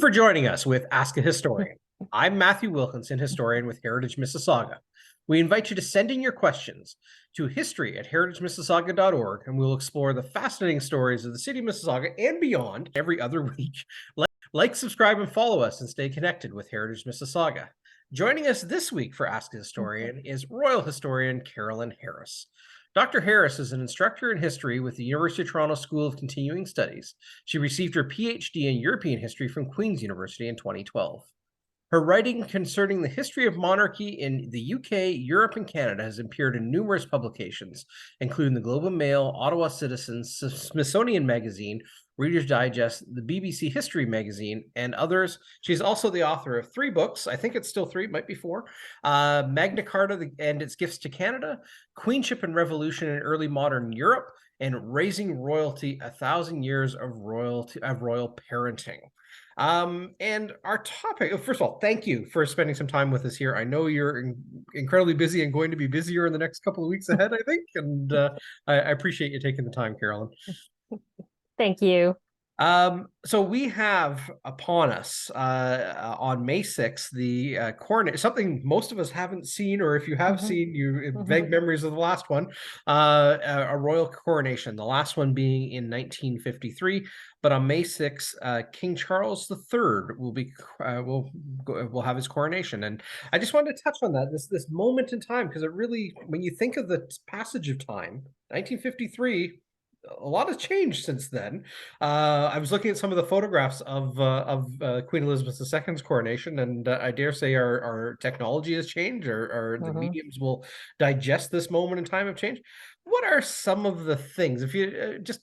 for joining us with Ask a Historian. I'm Matthew Wilkinson, historian with Heritage Mississauga. We invite you to send in your questions to history@heritagemississauga.org, and we'll explore the fascinating stories of the city of Mississauga and beyond every other week. Like, subscribe, and follow us and stay connected with Heritage Mississauga. Joining us this week for Ask a Historian is Royal Historian Carolyn Harris. Dr. Harris is an instructor in history with the University of Toronto School of Continuing Studies. She received her Ph.D. in European history from Queen's University in 2012. Her writing concerning the history of monarchy in the UK, Europe, and Canada has appeared in numerous publications, including the Globe and Mail, Ottawa Citizen, Smithsonian Magazine, Reader's Digest, the BBC History Magazine, and others. She's also the author of 3 books. I think it's still 3, might be 4. Magna Carta and Its Gifts to Canada, Queenship and Revolution in Early Modern Europe, and Raising Royalty, 1,000 Years of Royal Parenting. And our topic, first of all, thank you for spending some time with us here. I know you're incredibly busy and going to be busier in the next couple of weeks ahead, I think. And I appreciate you taking the time, Carolyn. Thank you. So we have upon us on May 6th, the coronation, something most of us haven't seen, or if you have seen, you vague memories of the last one, a royal coronation, the last one being in 1953. But on May 6th, King Charles III will have his coronation. And I just wanted to touch on that, this moment in time, because it really, when you think of the passage of time, 1953, a lot has changed since then. I was looking at some of the photographs of Queen Elizabeth II's coronation, and I dare say our technology has changed, or the mediums will digest this moment in time of change. What are some of the things, if you just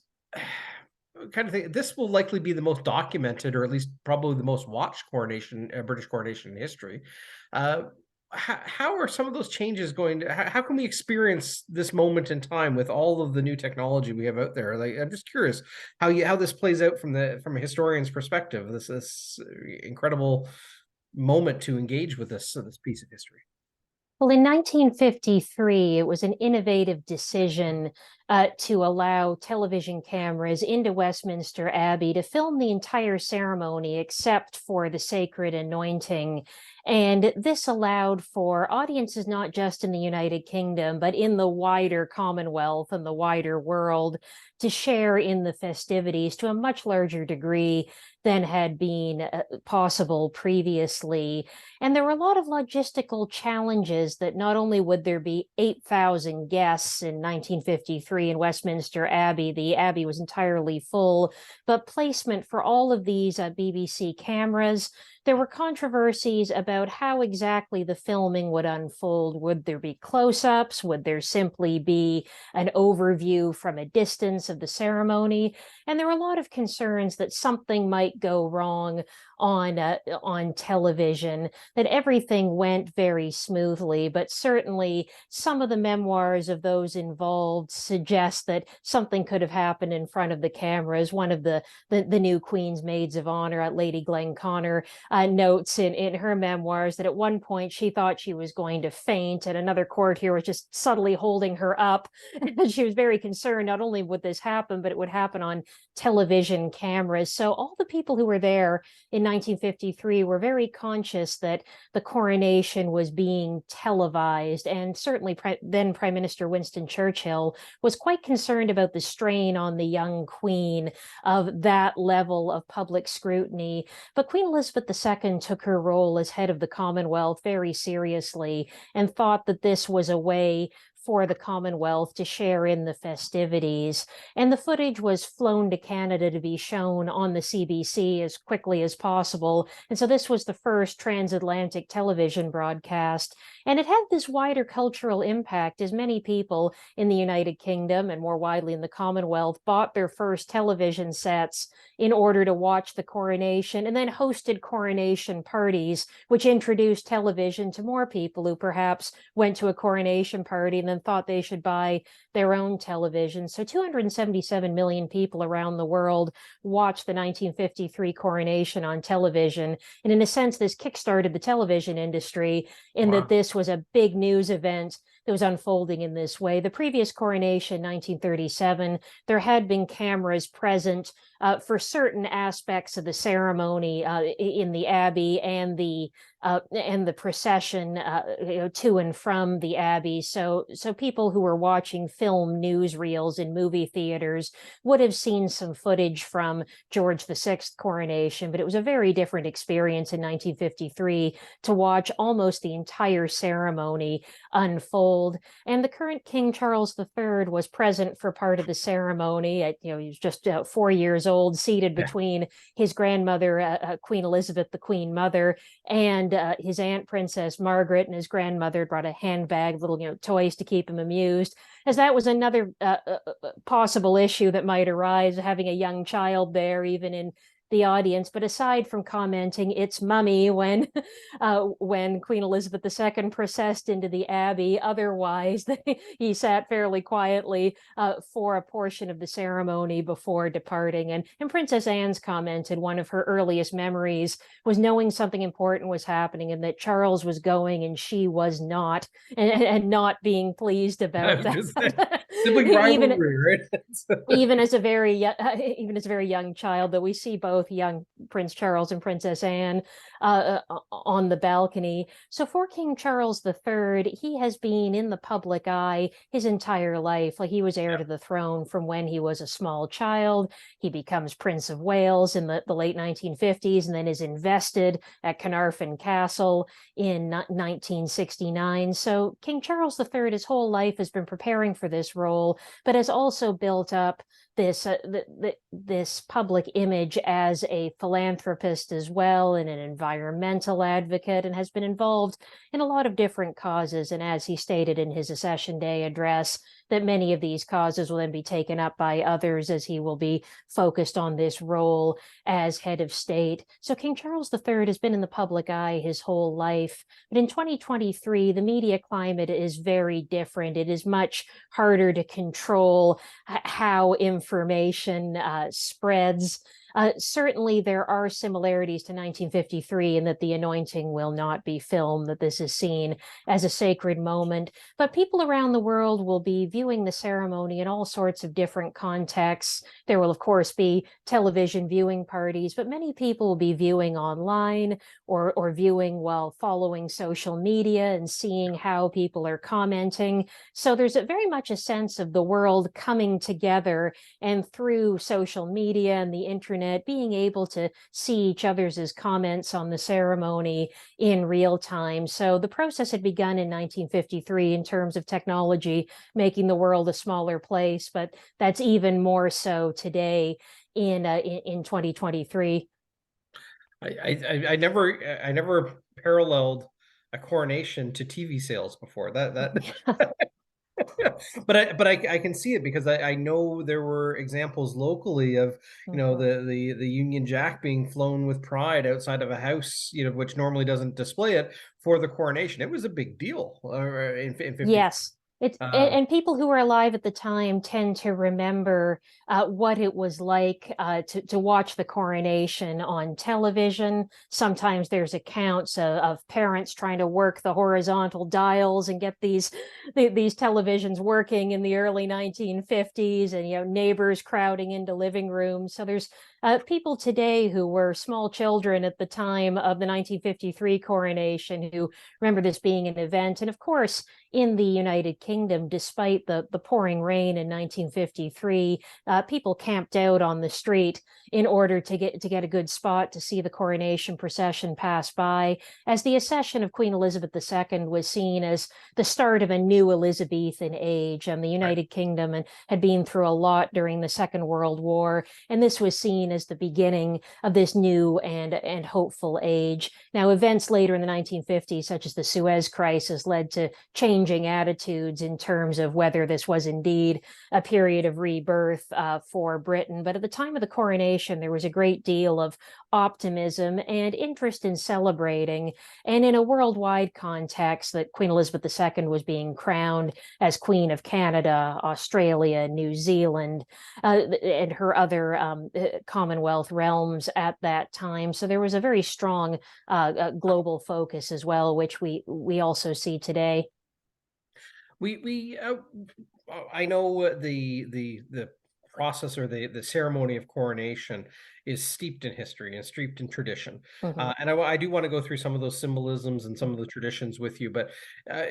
kind of think, this will likely be the most documented, or at least probably the most watched coronation, British coronation in history. How are some of those changes going to, how can we experience this moment in time with all of the new technology we have out there? Like, I'm just curious how this plays out from a historian's perspective, this incredible moment to engage with this piece of history. Well, in 1953, it was an innovative decision to allow television cameras into Westminster Abbey to film the entire ceremony except for the sacred anointing. And this allowed for audiences not just in the United Kingdom, but in the wider Commonwealth and the wider world to share in the festivities to a much larger degree than had been possible previously. And there were a lot of logistical challenges that not only would there be 8,000 guests in 1953 in Westminster Abbey, the Abbey was entirely full, but placement for all of these BBC cameras. There were controversies about how exactly the filming would unfold. Would there be close-ups? Would there simply be an overview from a distance of the ceremony? And there were a lot of concerns that something might go wrong on television, that everything went very smoothly, but certainly some of the memoirs of those involved suggest that something could have happened in front of the cameras. One of the new Queen's Maids of Honor, Lady Glenconner, notes in her memoirs that at one point she thought she was going to faint, and another courtier was just subtly holding her up. And she was very concerned not only would this happen, but it would happen on television cameras. So all the people who were there in 1953 were very conscious that the coronation was being televised, and certainly then Prime Minister Winston Churchill was quite concerned about the strain on the young Queen of that level of public scrutiny. But Queen Elizabeth II took her role as head of the Commonwealth very seriously and thought that this was a way for the Commonwealth to share in the festivities. And the footage was flown to Canada to be shown on the CBC as quickly as possible. And so this was the first transatlantic television broadcast. And it had this wider cultural impact, as many people in the United Kingdom and more widely in the Commonwealth bought their first television sets in order to watch the coronation, and then hosted coronation parties, which introduced television to more people who perhaps went to a coronation party and then thought they should buy their own television. So 277 million people around the world watched the 1953 coronation on television. And in a sense, this kickstarted the television industry in that this was a big news event that was unfolding in this way. The previous coronation, 1937, there had been cameras present for certain aspects of the ceremony in the Abbey and the procession to and from the Abbey. So people who were watching film newsreels in movie theaters would have seen some footage from George VI coronation, but it was a very different experience in 1953 to watch almost the entire ceremony unfold. And the current King Charles III was present for part of the ceremony. He was just 4 years old, seated between his grandmother, Queen Elizabeth, the Queen Mother, and his aunt, Princess Margaret, and his grandmother brought a handbag, little toys to keep him amused, as that was another possible issue that might arise, having a young child there, even in the audience. But aside from commenting, it's mummy when Queen Elizabeth II processed into the Abbey, otherwise he sat fairly quietly for a portion of the ceremony before departing. And Princess Anne's commented one of her earliest memories was knowing something important was happening and that Charles was going and she was not, and not being pleased about that. Sibling rivalry, right? even as a very young child, that we see both young Prince Charles and Princess Anne on the balcony. So for King Charles III, he has been in the public eye his entire life. Like, he was heir to the throne from when he was a small child. He becomes Prince of Wales in the late 1950s, and then is invested at Carnarvon Castle in 1969. So King Charles III, his whole life, has been preparing for this role, but has also built up this public image as a philanthropist as well, and an environmental advocate, and has been involved in a lot of different causes. And as he stated in his Accession Day address, that many of these causes will then be taken up by others as he will be focused on this role as head of state. So King Charles III has been in the public eye his whole life. But in 2023, the media climate is very different. It is much harder to control how information spreads. Certainly, there are similarities to 1953 in that the anointing will not be filmed, that this is seen as a sacred moment. But people around the world will be viewing the ceremony in all sorts of different contexts. There will, of course, be television viewing parties, but many people will be viewing online or viewing while following social media and seeing how people are commenting. So there's very much a sense of the world coming together, and through social media and the internet, being able to see each other's comments on the ceremony in real time. So the process had begun in 1953 in terms of technology, making the world a smaller place, but that's even more so today in 2023. I never paralleled a coronation to TV sales before that. But I can see it, because I know there were examples locally of the Union Jack being flown with pride outside of a house, which normally doesn't display it, for the coronation. It was a big deal in 50. Yes. And people who were alive at the time tend to remember what it was like to watch the coronation on television. Sometimes there's accounts of parents trying to work the horizontal dials and get these televisions working in the early 1950s, and neighbors crowding into living rooms. So there's people today who were small children at the time of the 1953 coronation who remember this being an event. And of course, in the United Kingdom, despite the pouring rain in 1953, people camped out on the street in order to get a good spot to see the coronation procession pass by, as the accession of Queen Elizabeth II was seen as the start of a new Elizabethan age. And the United Kingdom had been through a lot during the Second World War, and this was seen as the beginning of this new and hopeful age. Now, events later in the 1950s, such as the Suez Crisis, led to changing attitudes in terms of whether this was indeed a period of rebirth for Britain. But at the time of the coronation, there was a great deal of optimism and interest in celebrating. And in a worldwide context, that Queen Elizabeth II was being crowned as Queen of Canada, Australia, New Zealand, and her other Commonwealth realms at that time. So there was a very strong global focus as well, which we also see today. We I know the process, or the ceremony of coronation, is steeped in history and steeped in tradition. Mhm. And I do want to go through some of those symbolisms and some of the traditions with you. But uh,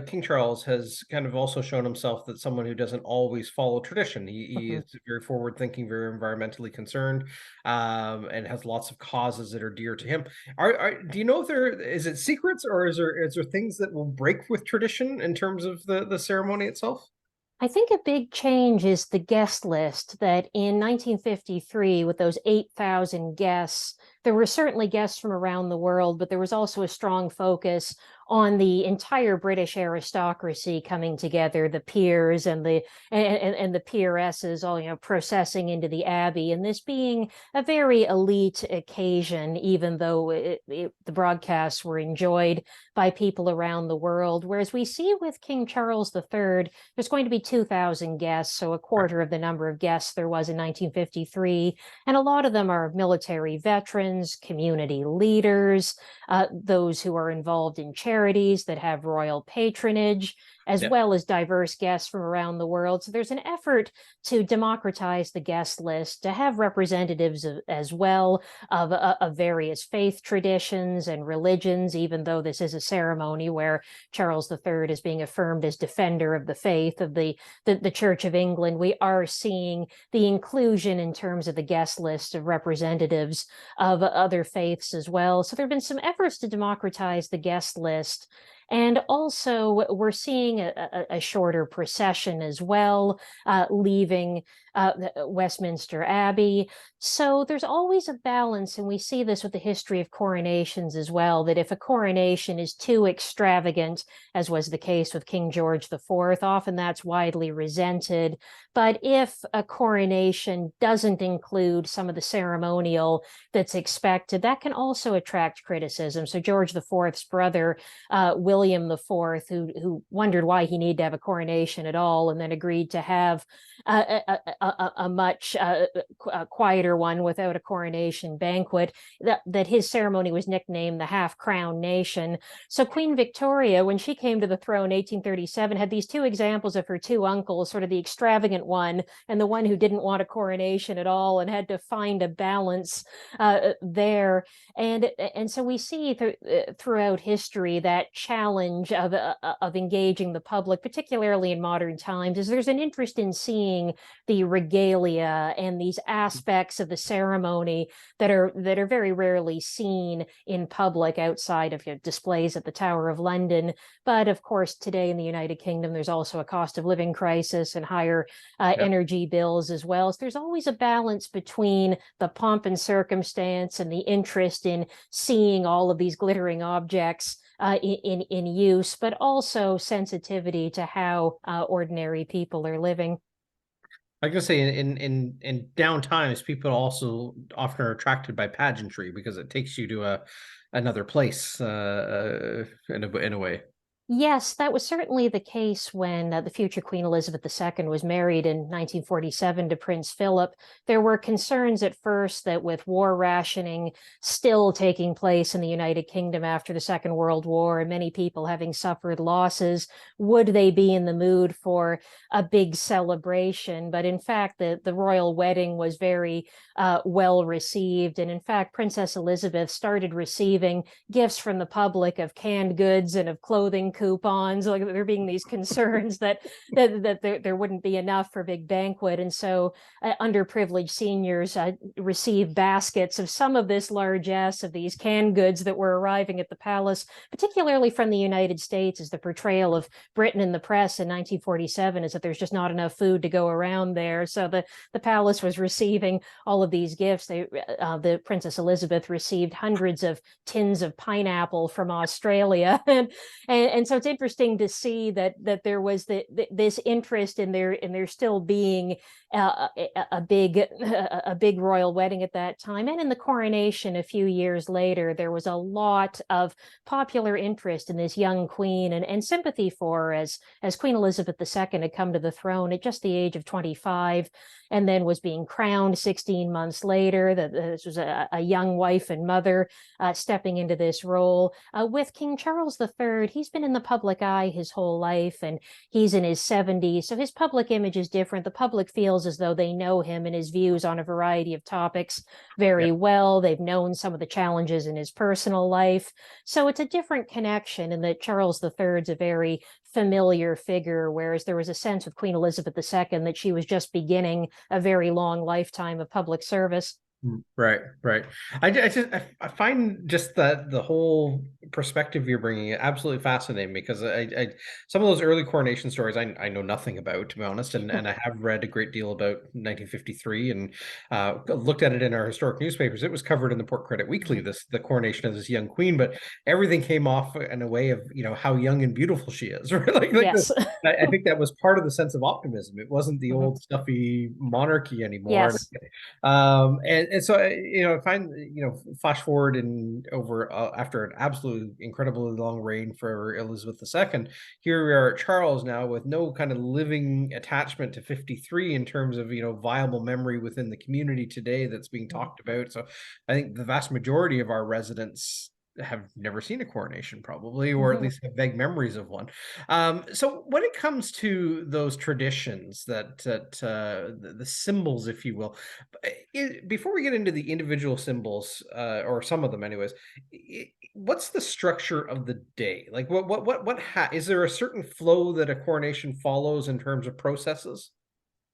King Charles has kind of also shown himself that someone who doesn't always follow tradition. He Mhm. is very forward thinking, very environmentally concerned, and has lots of causes that are dear to him. Do you know if there is it secrets, or is there things that will break with tradition in terms of the ceremony itself? I think a big change is the guest list that in 1953, with those 8,000 guests, there were certainly guests from around the world, but there was also a strong focus on the entire British aristocracy coming together, the peers and the peeresses all, processing into the Abbey, and this being a very elite occasion, even though the broadcasts were enjoyed by people around the world. Whereas we see with King Charles III, there's going to be 2,000 guests, so a quarter of the number of guests there was in 1953. And a lot of them are military veterans, community leaders, those who are involved in charities that have royal patronage, as Yeah. well as diverse guests from around the world. So there's an effort to democratize the guest list, to have representatives as well of various faith traditions and religions, even though this is a ceremony where Charles III is being affirmed as defender of the faith of the Church of England. We are seeing the inclusion in terms of the guest list of representatives of other faiths as well. So there have been some efforts to democratize the guest list. And also, we're seeing a shorter procession as well, leaving Westminster Abbey. So there's always a balance, and we see this with the history of coronations as well, that if a coronation is too extravagant, as was the case with King George IV, often that's widely resented. But if a coronation doesn't include some of the ceremonial that's expected, that can also attract criticism. So George IV's brother, William IV, who wondered why he needed to have a coronation at all, and then agreed to have a much quieter one without a coronation banquet, that his ceremony was nicknamed the Half-Crown Nation. So Queen Victoria, when she came to the throne in 1837, had these two examples of her two uncles, sort of the extravagant one and the one who didn't want a coronation at all, and had to find a balance there. And so we see throughout history that challenge of engaging the public, particularly in modern times, is there's an interest in seeing the regalia and these aspects of the ceremony that are very rarely seen in public outside of displays at the Tower of London. But of course, today in the United Kingdom, there's also a cost of living crisis and higher Yeah. energy bills as well. So there's always a balance between the pomp and circumstance and the interest in seeing all of these glittering objects in use, but also sensitivity to how ordinary people are living. I was gonna say, in down times, people also often are attracted by pageantry because it takes you to another place, in a way. Yes, that was certainly the case when the future Queen Elizabeth II was married in 1947 to Prince Philip. There were concerns at first that with war rationing still taking place in the United Kingdom after the Second World War, and many people having suffered losses, would they be in the mood for a big celebration? But in fact, the royal wedding was very well received. And in fact, Princess Elizabeth started receiving gifts from the public of canned goods and of clothing coupons. Like, there being these concerns that there wouldn't be enough for a big banquet, and so underprivileged seniors received baskets of some of this largesse of these canned goods that were arriving at the palace, particularly from the United States. As the portrayal of Britain in the press in 1947 is that there's just not enough food to go around there, so the palace was receiving all of these gifts. The Princess Elizabeth received hundreds of tins of pineapple from Australia, and so it's interesting to see that there was this interest in there still being a big royal wedding at that time. And in the coronation a few years later, there was a lot of popular interest in this young queen, and sympathy for her as Queen Elizabeth II had come to the throne at just the age of 25, and then was being crowned 16 months later. This was a young wife and mother stepping into this role. With King Charles III, he's been in the public eye his whole life, and he's in his 70s, so his public image is different. The public feels as though they know him and his views on a variety of topics very well. They've known some of the challenges in his personal life. So it's a different connection in that Charles III's a very familiar figure, whereas there was a sense with Queen Elizabeth II that she was just beginning a very long lifetime of public service. Right, right. I find just that the whole perspective you're bringing absolutely fascinating, because I some of those early coronation stories I know nothing about, to be honest, and I have read a great deal about 1953 and looked at it in our historic newspapers. It was covered in the Port Credit Weekly, the coronation of this young queen, but everything came off in a way of, how young and beautiful she is, right? Yes. I think that was part of the sense of optimism. It wasn't the old stuffy monarchy anymore. Yes. And so, I find, flash forward and over after an absolutely incredibly long reign for Elizabeth II, here we are at Charles now with no kind of living attachment to 53 in terms of, viable memory within the community today that's being talked about. So I think the vast majority of our residents have never seen a coronation, probably, or at least have vague memories of one. So when it comes to those traditions, the symbols, if you will, before we get into the individual symbols, or some of them anyways, what's the structure of the day? Like is there a certain flow that a coronation follows in terms of processes?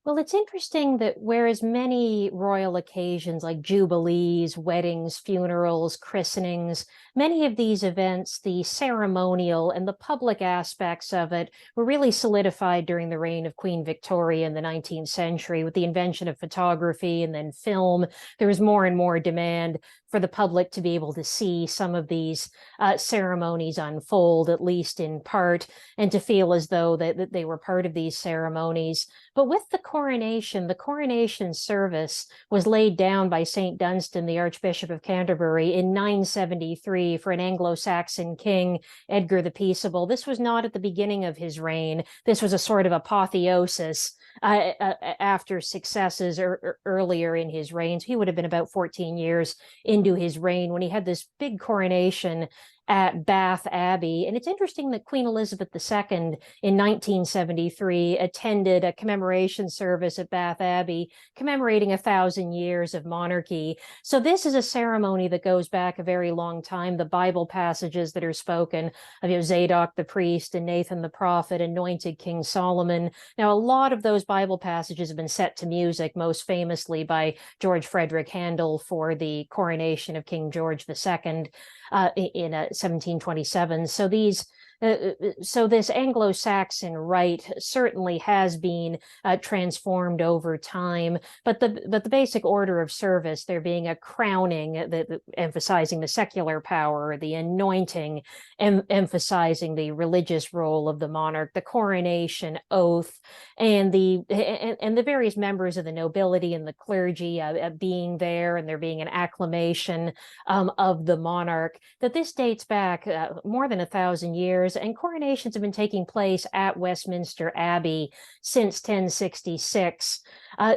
Well, it's interesting that whereas many royal occasions like jubilees, weddings, funerals, christenings, many of these events, the ceremonial and the public aspects of it were really solidified during the reign of Queen Victoria in the 19th century with the invention of photography and then film. There was more and more demand for the public to be able to see some of these ceremonies unfold, at least in part, and to feel as though that they were part of these ceremonies. But with the coronation service was laid down by St. Dunstan, the Archbishop of Canterbury, in 973 for an Anglo-Saxon king, Edgar the Peaceable. This was not at the beginning of his reign. This was a sort of apotheosis after successes earlier in his reign. So he would have been about 14 years into his reign when he had this big coronation at Bath Abbey. And it's interesting that Queen Elizabeth II in 1973 attended a commemoration service at Bath Abbey commemorating 1,000 years of monarchy. So this is a ceremony that goes back a very long time. The Bible passages that are spoken of, Zadok the priest and Nathan the prophet anointed King Solomon. Now, a lot of those Bible passages have been set to music, most famously by George Frederick Handel for the coronation of King George II in 1727. So this Anglo-Saxon rite certainly has been transformed over time, but the basic order of service, there being a crowning, emphasizing the secular power, the anointing, emphasizing the religious role of the monarch, the coronation oath, and the various members of the nobility and the clergy being there, and there being an acclamation of the monarch. That this dates back more than 1,000 years. And coronations have been taking place at Westminster Abbey since 1066.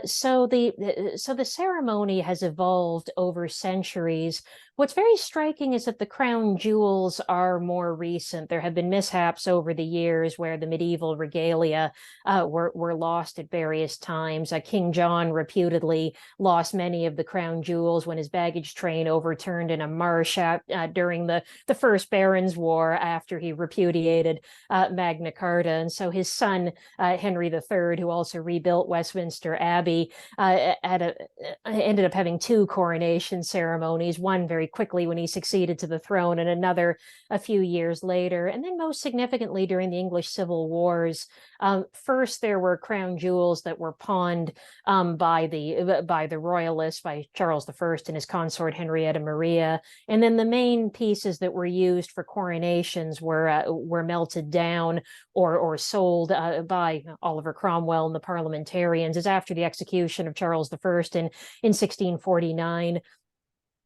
So the ceremony has evolved over centuries. What's very striking is that the crown jewels are more recent. There have been mishaps over the years where the medieval regalia were lost at various times. King John reputedly lost many of the crown jewels when his baggage train overturned in a marsh during the First Barons' War after he repudiated Magna Carta. And so his son, Henry III, who also rebuilt Westminster Abbey, ended up having two coronation ceremonies, one very quickly when he succeeded to the throne and another a few years later. And then most significantly during the English Civil Wars, first there were crown jewels that were pawned by the royalists, by Charles I and his consort Henrietta Maria. And then the main pieces that were used for coronations were melted down or sold by Oliver Cromwell and the parliamentarians as after the execution of Charles I in 1649.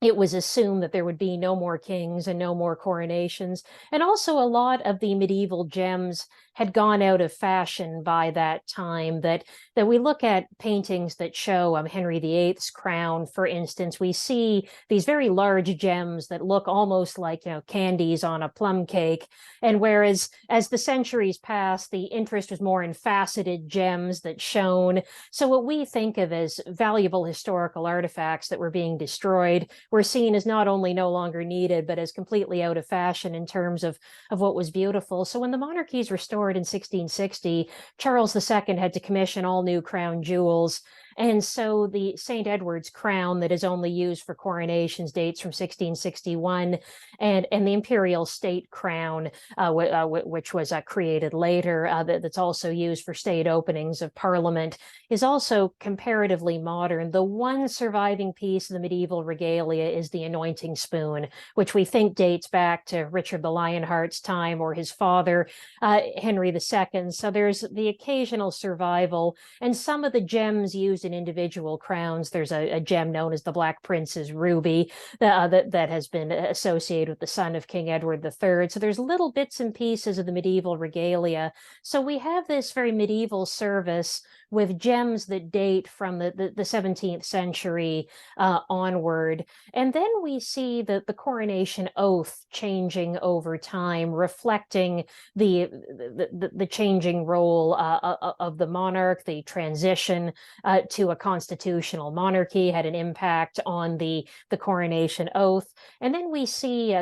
it was assumed that there would be no more kings and no more coronations. And also, a lot of the medieval gems had gone out of fashion by that time. That we look at paintings that show Henry VIII's crown, for instance, we see these very large gems that look almost like candies on a plum cake. And whereas as the centuries passed, the interest was more in faceted gems that shone. So what we think of as valuable historical artifacts that were being destroyed were seen as not only no longer needed, but as completely out of fashion in terms of what was beautiful. So when the monarchy is restored in 1660, Charles II had to commission all new crown jewels. And so the St. Edward's crown that is only used for coronations dates from 1661, and the imperial state crown, which was created later, that's also used for state openings of parliament, is also comparatively modern. The one surviving piece of the medieval regalia is the anointing spoon, which we think dates back to Richard the Lionheart's time or his father, Henry II. So there's the occasional survival, and some of the gems used in individual crowns. There's a gem known as the Black Prince's ruby that has been associated with the son of King Edward III. So there's little bits and pieces of the medieval regalia. So we have this very medieval service with gems that date from the 17th century onward. And then we see the coronation oath changing over time, reflecting the changing role of the monarch. The transition to a constitutional monarchy had an impact on the coronation oath. And then we see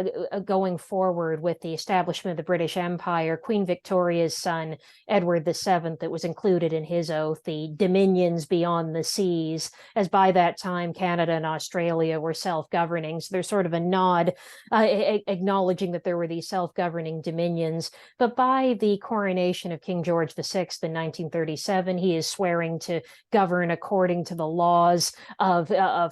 going forward with the establishment of the British Empire, Queen Victoria's son, Edward VII, that was included in his oath, the dominions beyond the seas, as by that time Canada and Australia were self-governing. So there's sort of a nod acknowledging that there were these self-governing dominions. But by the coronation of King George VI in 1937, he is swearing to govern according to the laws of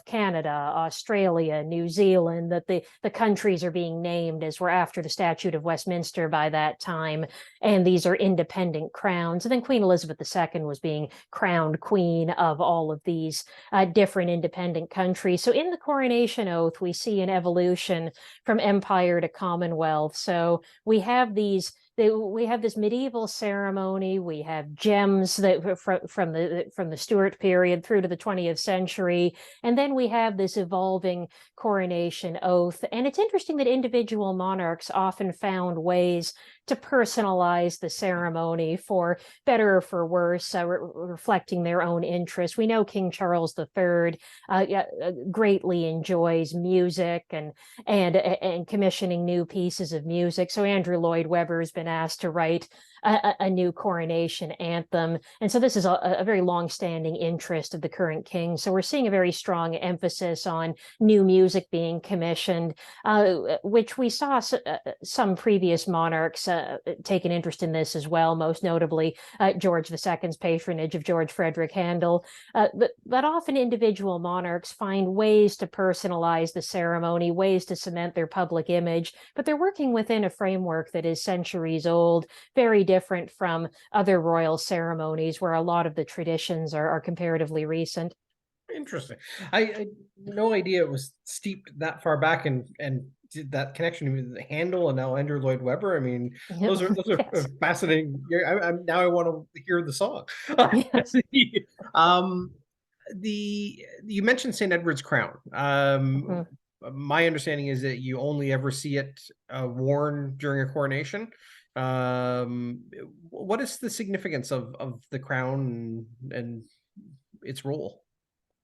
Canada, Australia, New Zealand, that the countries are being named as we're after the Statute of Westminster by that time, and these are independent crowns. And then Queen Elizabeth II was being crowned queen of all of these different independent countries. So in the coronation oath, we see an evolution from empire to commonwealth. So we have this medieval ceremony. We have gems that from the Stuart period through to the 20th century, and then we have this evolving coronation oath. And it's interesting that individual monarchs often found ways to personalize the ceremony, for better or for worse, reflecting their own interests. We know King Charles III greatly enjoys music and commissioning new pieces of music. So Andrew Lloyd Webber has been asked to write a new coronation anthem. And so this is a very long-standing interest of the current king. So we're seeing a very strong emphasis on new music being commissioned, which we saw some previous monarchs take an interest in this as well, most notably George II's patronage of George Frederick Handel. But often individual monarchs find ways to personalize the ceremony, ways to cement their public image, but they're working within a framework that is centuries old, very different from other royal ceremonies where a lot of the traditions are comparatively recent. Interesting. I had no idea it was steeped that far back and did that connection with Handel and now Andrew Lloyd Webber. I mean, those are Yes. fascinating. Now I want to hear the song. Yes. You mentioned St. Edward's crown. Mhm. My understanding is that you only ever see it worn during a coronation. What is the significance of the crown and its role?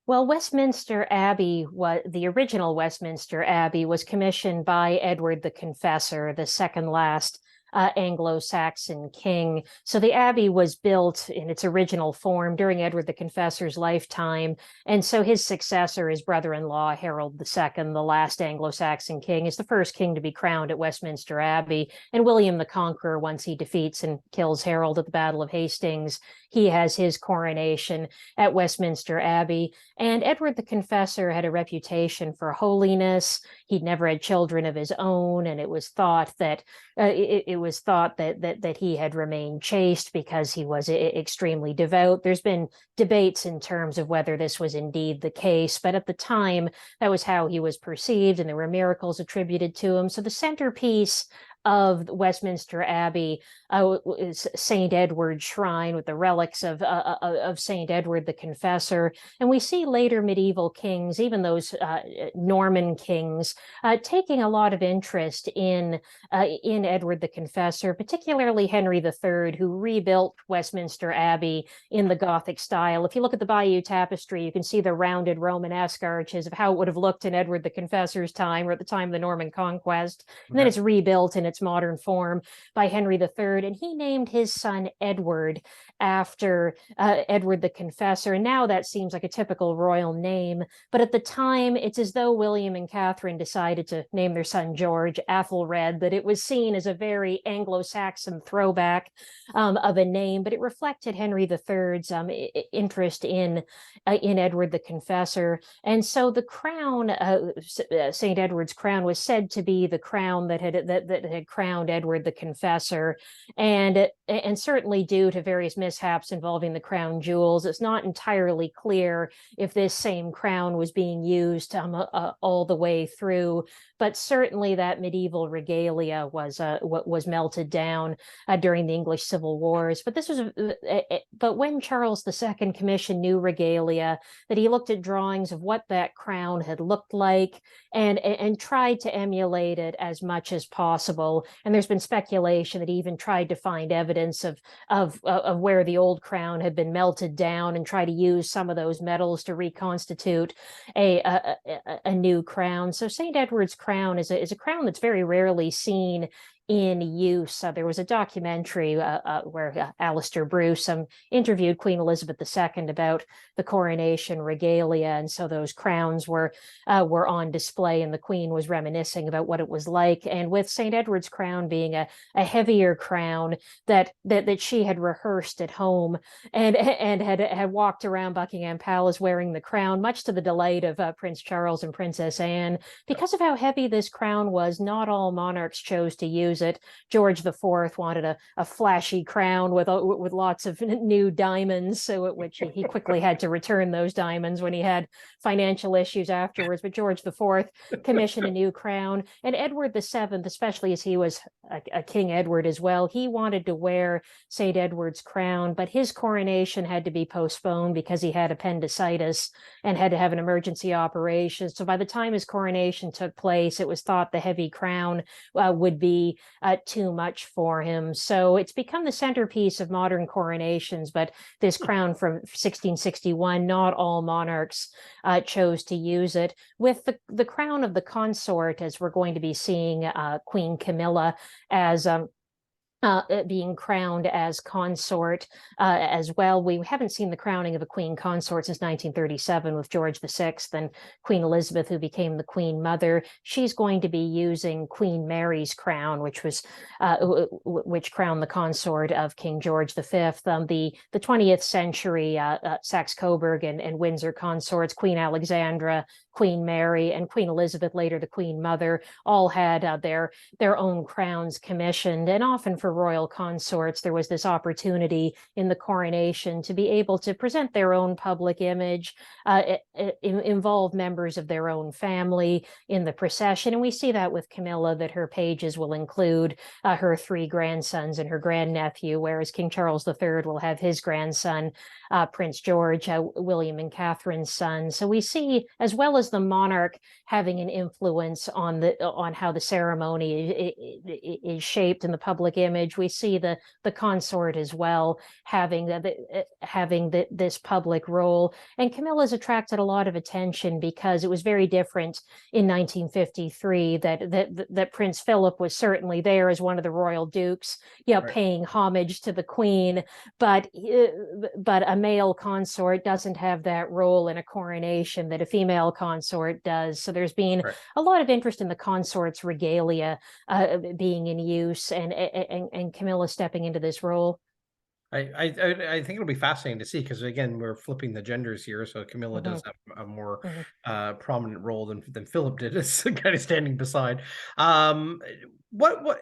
Well, Westminster Abbey, the original Westminster Abbey, was commissioned by Edward the Confessor, the second last Anglo-Saxon king. So the abbey was built in its original form during Edward the Confessor's lifetime. And so his successor, his brother-in-law, Harold II, the last Anglo-Saxon king, is the first king to be crowned at Westminster Abbey. And William the Conqueror, once he defeats and kills Harold at the Battle of Hastings, he has his coronation at Westminster Abbey. And Edward the Confessor had a reputation for holiness. He'd never had children of his own, and it was thought that it was thought that he had remained chaste because he was extremely devout. There's been debates in terms of whether this was indeed the case, but at the time, that was how he was perceived, and there were miracles attributed to him. So the centerpiece of Westminster Abbey is St. Edward's shrine with the relics of St. Edward the Confessor. And we see later medieval kings, even those Norman kings, taking a lot of interest in Edward the Confessor, particularly Henry III, who rebuilt Westminster Abbey in the Gothic style. If you look at the Bayeux Tapestry, you can see the rounded Romanesque arches of how it would have looked in Edward the Confessor's time, or at the time of the Norman Conquest. And then it's rebuilt in its modern form by Henry III, and he named his son Edward after Edward the Confessor. And now that seems like a typical royal name, but at the time, it's as though William and Catherine decided to name their son George Athelred, that it was seen as a very Anglo-Saxon throwback of a name, but it reflected Henry III's interest in Edward the Confessor. And so the crown, St. Edward's crown, was said to be the crown that had crowned Edward the Confessor, and certainly due to various mishaps involving the crown jewels, it's not entirely clear if this same crown was being used all the way through, but certainly that medieval regalia was melted down during the English Civil Wars. But but when Charles II commissioned new regalia, that he looked at drawings of what that crown had looked like and tried to emulate it as much as possible. And there's been speculation that he even tried to find evidence of where the old crown had been melted down and try to use some of those metals to reconstitute a new crown. So St. Edward's crown is a crown that's very rarely seen in use. There was a documentary where Alistair Bruce interviewed Queen Elizabeth II about the coronation regalia, and so those crowns were on display, and the Queen was reminiscing about what it was like. And with St. Edward's crown being a heavier crown that she had rehearsed at home and had walked around Buckingham Palace wearing the crown, much to the delight of Prince Charles and Princess Anne. Because of how heavy this crown was, not all monarchs chose to use it. George IV wanted a flashy crown with lots of new diamonds, so which he quickly had to return those diamonds when he had financial issues afterwards. But George IV commissioned a new crown, and Edward VII, especially as he was a King Edward as well, he wanted to wear St. Edward's crown, but his coronation had to be postponed because he had appendicitis and had to have an emergency operation. So by the time his coronation took place, it was thought the heavy crown would be too much for him. So it's become the centerpiece of modern coronations, but this crown from 1661, not all monarchs chose to use it. With the crown of the consort, as we're going to be seeing Queen Camilla as being crowned as consort as well. We haven't seen the crowning of a queen consort since 1937 with George VI and Queen Elizabeth, who became the Queen Mother. She's going to be using Queen Mary's crown, which crowned the consort of King George V. The 20th century Saxe-Coburg and Windsor consorts, Queen Alexandra, Queen Mary, and Queen Elizabeth, later the Queen Mother, all had their own crowns commissioned. And often for royal consorts, there was this opportunity in the coronation to be able to present their own public image, involve members of their own family in the procession. And we see that with Camilla, that her pages will include her 3 grandsons and her grandnephew, whereas King Charles III will have his grandson, Prince George, William and Catherine's son. So we see, as well as the monarch having an influence on how the ceremony is shaped in the public image, we see the consort as well having this public role. And Camilla's attracted a lot of attention because it was very different in 1953 that Prince Philip was certainly there as one of the royal dukes, right, paying homage to the Queen, but a male consort doesn't have that role in a coronation that a female consort does. So there's been a lot of interest in the consort's regalia being in use, and Camilla stepping into this role. I think it'll be fascinating to see because again we're flipping the genders here, so Camilla Mhm, does have a more mhm. prominent role than Philip did, as kind of standing beside. Um, what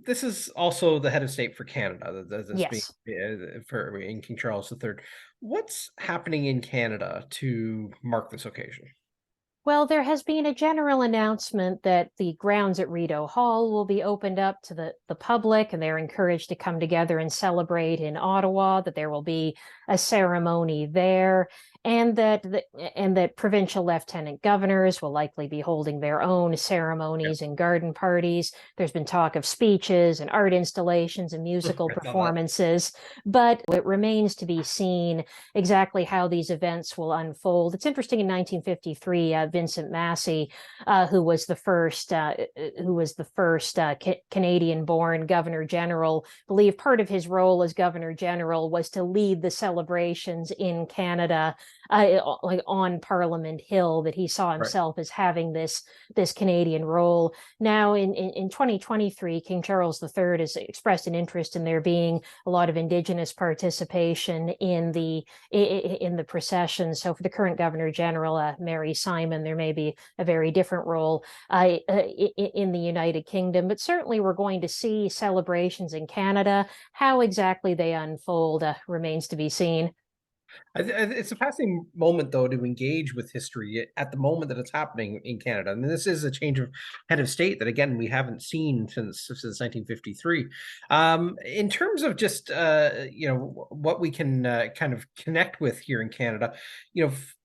this is also the head of state for Canada that's being Yes. for in King Charles III. What's happening in Canada to mark this occasion? Well, there has been a general announcement that the grounds at Rideau Hall will be opened up to the public, and they're encouraged to come together and celebrate in Ottawa, that there will be a ceremony there, and that provincial lieutenant governors will likely be holding their own Yeah, ceremonies and garden parties. There's been talk of speeches and art installations and musical I saw that. performances, but it remains to be seen exactly how these events will unfold. It's interesting in 1953, Vincent Massey, who was the first Canadian-born Governor General, believed part of his role as Governor General was to lead the celebrations in Canada, like on Parliament Hill, that he saw Right. himself as having this Canadian role. Now, in 2023, King Charles III has expressed an interest in there being a lot of Indigenous participation in the procession. So for the current Governor General, Mary Simon, there may be a very different role in the United Kingdom. But certainly we're going to see celebrations in Canada. How exactly they unfold remains to be seen. It's a fascinating moment, though, to engage with history at the moment that it's happening in Canada. I mean, this is a change of head of state that, again, we haven't seen since 1953. In terms of just what we can kind of connect with here in Canada,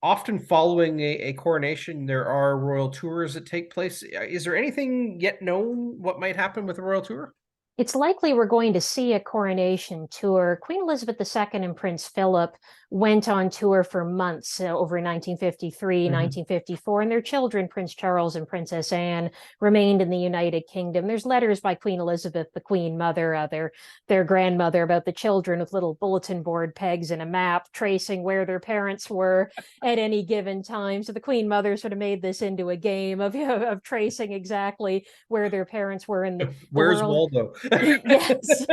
often following a coronation, there are royal tours that take place. Is there anything yet known what might happen with a royal tour? It's likely we're going to see a coronation tour. Queen Elizabeth II and Prince Philip went on tour for months over 1953, Mhm. 1954, and their children, Prince Charles and Princess Anne, remained in the United Kingdom. There's letters by Queen Elizabeth, the Queen Mother, their grandmother, about the children with little bulletin board pegs and a map tracing where their parents were at any given time. So the Queen Mother sort of made this into a game of tracing exactly where their parents were in the Where's world. Waldo? Yes.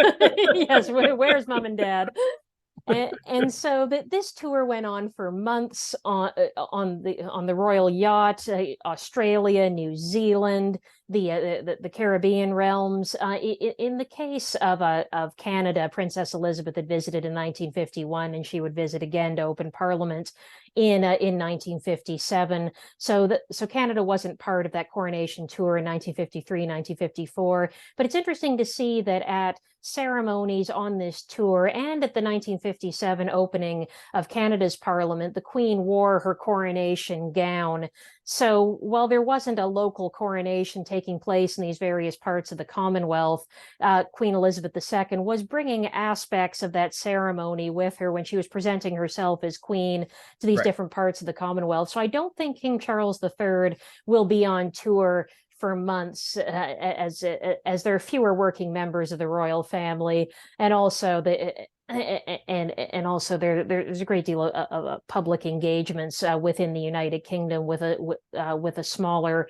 Yes. Where's mom and dad? And so that this tour went on for months on the royal yacht, Australia, New Zealand, the Caribbean realms. In the case of Canada, Princess Elizabeth had visited in 1951, and she would visit again to open Parliament in 1957. So Canada wasn't part of that coronation tour in 1953, 1954. But it's interesting to see that at ceremonies on this tour and at the 1957 opening of Canada's Parliament, the Queen wore her coronation gown. So while there wasn't a local coronation taking place in these various parts of the Commonwealth, Queen Elizabeth II was bringing aspects of that ceremony with her when she was presenting herself as Queen to these Right. different parts of the Commonwealth. So I don't think King Charles III will be on tour for months, there are fewer working members of the royal family, and also there's a great deal of public engagements within the United Kingdom with a smaller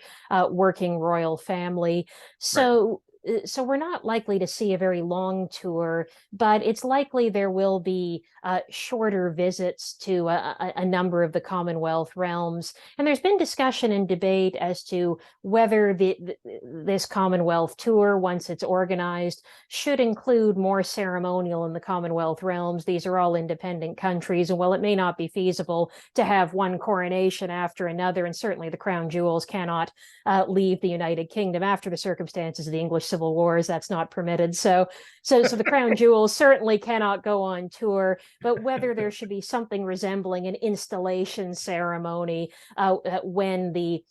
working royal family. Right. So we're not likely to see a very long tour, but it's likely there will be shorter visits to a number of the Commonwealth realms. And there's been discussion and debate as to whether this Commonwealth tour, once it's organized, should include more ceremonial in the Commonwealth realms. These are all independent countries, and while it may not be feasible to have one coronation after another, and certainly the crown jewels cannot leave the United Kingdom after the circumstances of the English Civil Wars, that's not permitted. So the crown jewels certainly cannot go on tour, but whether there should be something resembling an installation ceremony when the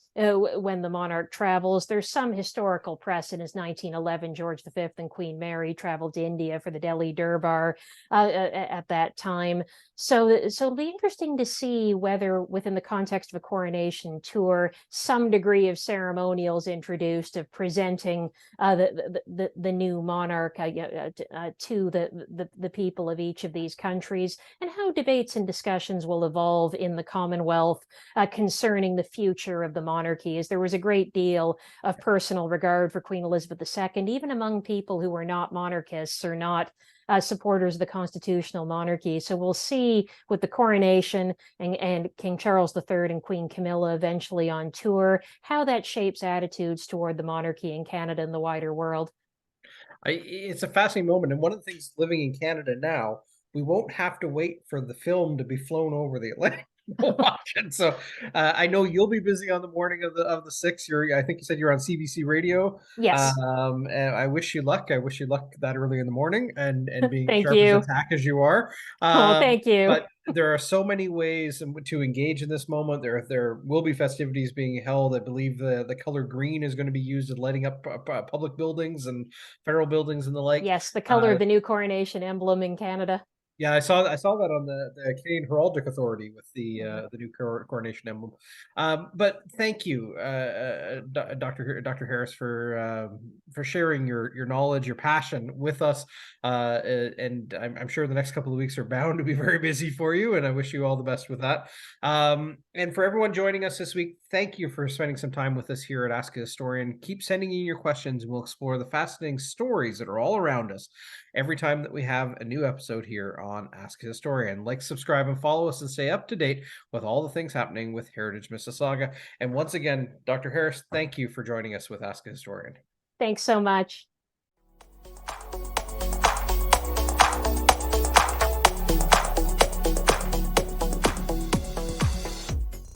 monarch travels. There's some historical precedent. 1911, George V and Queen Mary traveled to India for the Delhi Durbar at that time. So it'll be interesting to see whether, within the context of a coronation tour, some degree of ceremonials introduced of presenting the new monarch to the people of each of these countries, and how debates and discussions will evolve in the Commonwealth concerning the future of the monarchy. As there was a great deal of personal regard for Queen Elizabeth II, even among people who were not monarchists or not supporters of the constitutional monarchy. So we'll see with the coronation and King Charles III and Queen Camilla eventually on tour, how that shapes attitudes toward the monarchy in Canada and the wider world. It's a fascinating moment. And one of the things living in Canada now, we won't have to wait for the film to be flown over the Atlantic to watch it. So I know you'll be busy on the morning of the 6th. I think you said you're on CBC Radio. Yes. And I wish you luck. I wish you luck that early in the morning and being Thank sharp as a you. tack as you are. Oh, thank you. But there are so many ways to engage in this moment. There will be festivities being held. I believe the color green is going to be used in lighting up public buildings and federal buildings and the like. Yes, the color of the new coronation emblem in Canada. Yeah, I saw that on the Canadian Heraldic Authority with the Mhm. the new coronation emblem. But thank you, Dr. Harris, for sharing your knowledge, your passion with us. And I'm sure the next couple of weeks are bound to be very busy for you, and I wish you all the best with that. And for everyone joining us this week, thank you for spending some time with us here at Ask a Historian. Keep sending in your questions, and we'll explore the fascinating stories that are all around us every time that we have a new episode here on Ask a Historian. Like, subscribe, and follow us and stay up to date with all the things happening with Heritage Mississauga. And once again, Dr. Harris, thank you for joining us with Ask a Historian. Thanks so much.